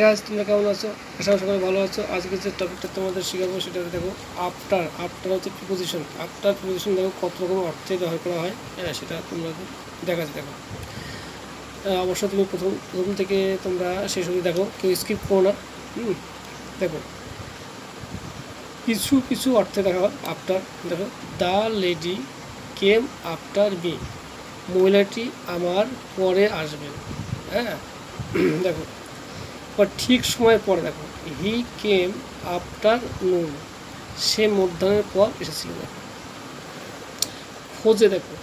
Guys, তোমরা কেমন আছো? আশা করি সবাই ভালো আছো। আজকে যে টপিকটা তোমাদের শেখাবো সেটা দেখো আফটার। আফটার হচ্ছে প্রিপোজিশন। আফটার প্রিপোজিশন দেখো কত রকম অর্থে ব্যবহার করা হয়। হ্যাঁ, সেটা তোমরা দেখাচ্ছি। দেখো অবশ্যই তুমি প্রথম থেকে তোমরা শেষ অবধি দেখো, কেউ স্কিপ করো না। দেখো কিছু কিছু অর্থে দেখা হয় আফটার। দেখো the lady came after me, মহিলাটি আমার পরে আসবেন। হ্যাঁ দেখো বা ঠিক সময়ের পরে দেখো হি কেম আফটার নুন, সে মধ্যাহ্নের পর এসেছিল। দেখো খোঁজে দেখো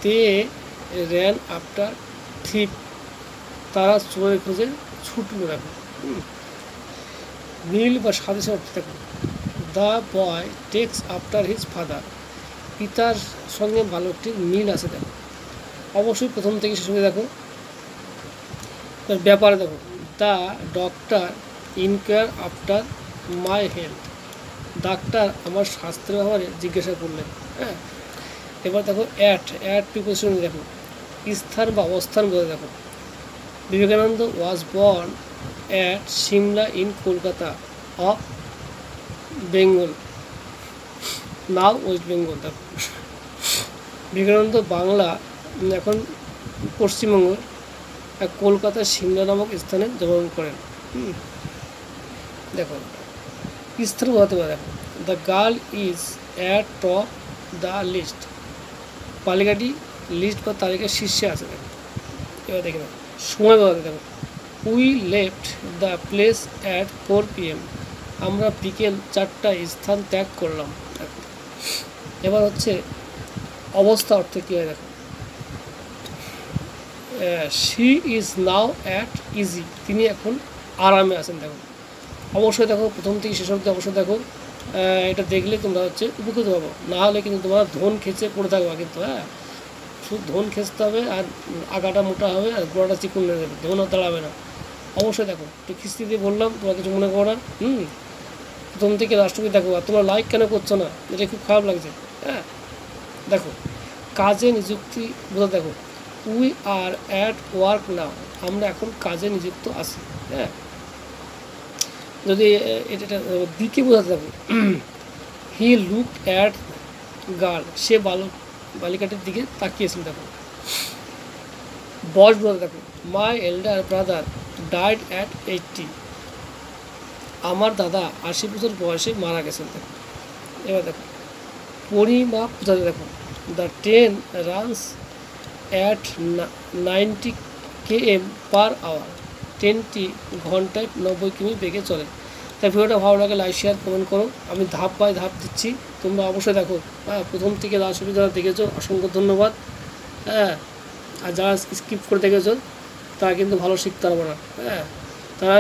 দে র্যান আফটার থিপ, তারা চোরের খোঁজে ছুটল। দেখো মিল বা সাদৃশ্য অর্থ দেখো the boy takes after his father, পিতার সঙ্গে বালকটির মিল আছে। দেখো অবশ্যই প্রথম থেকে শেষ দেখো ব্যাপারে দেখো the doctor inquire after my health, doctor আমার স্বাস্থ্যের ব্যাপারে জিজ্ঞাসা করলেন। হ্যাঁ, এবার দেখো অ্যাট প্রিপোজিশন দেখো স্থান বা অবস্থান বলে। দেখো Vivekananda was born at Shimla in Kolkata of Bengal, now West Bengal. দেখো বিবেকানন্দ বাংলা এখন পশ্চিমবঙ্গ কলকাতার সিমলা নামক স্থানে জন্মগ্রহণ করেন। দেখো স্থান বোঝাতে পারে। দেখো the girl is at top the list, বালিকাটি লিস্ট বা তালিকার শীর্ষে আছে। দেখো এবার দেখে দেখো সময় বোঝাতে। দেখো we left the place at 4 PM, আমরা বিকেল 4টায় স্থান ত্যাগ করলাম। দেখো এবার হচ্ছে অবস্থা অর্থে কী হয়। দেখো she is now at easy, তিনি এখন আরামে আছেন। দেখো অবশ্যই দেখো প্রথম থেকে শেষ অবধি অবশ্যই দেখো, এটা দেখলে তোমরা হচ্ছে উপকৃত পাবো, না হলে কিন্তু তোমরা ধন খেঁচে পড়ে থাকবা। কিন্তু হ্যাঁ, শুধু ধন খেঁচতে হবে আর আগাটা মোটা হবে আর গোড়াটা চিকুন হয়ে যাবে, ধনও দাঁড়াবে না। অবশ্যই দেখো একটু কিস্তি দিয়ে বললাম, তোমরা কিছু মনে করো না। প্রথম থেকে লাস্ট অবধি দেখো। আর তোমরা লাইক কেন করছো না, এটা খুব খারাপ লাগছে। হ্যাঁ দেখো কাজে নিযুক্তি বোঝা। দেখো উই আর অ্যাট ওয়ার্ক নাও, আমরা এখন কাজে নিযুক্ত আছি। হ্যাঁ, যদি এটা দিকে বোঝাতে থাকো হি লুক অ্যাট গার্ল, সে বালিকাটির দিকে তাকিয়েছিল। দেখো বয়স বোঝাতে থাকো মাই এল্ডার ব্রাদার ডাইড অ্যাট 80, আমার দাদা 80 বছর বয়সে মারা গেছেন। দেখো এবার দেখো পরিমাপ বোঝাতে দেখো the train runs at 90 km per hour, ট্রেনটি ঘন্টায় 90 কিমি বেগে চলে। তাই ভিডিওটা ভালো লাগে লাইক শেয়ার কমেন্ট করো। আমি ধাপ বাই ধাপ দিচ্ছি, তোমরা অবশ্যই দেখো। হ্যাঁ, প্রথম থেকে লাস্ট অবধি যারা দেখেছো অসংখ্য ধন্যবাদ। হ্যাঁ, আর যারা স্কিপ করে দেখেছো তারা কিন্তু ভালো শিখতে পারবো না। হ্যাঁ, তারা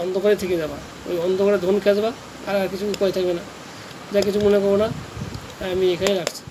অন্ধকারে থেকে যাবা, ওই অন্ধকারে ধন খেঁচবা, আর কিছু উপায় থাকবে না। যা কিছু মনে করবো না, আমি এখানেই রাখছি।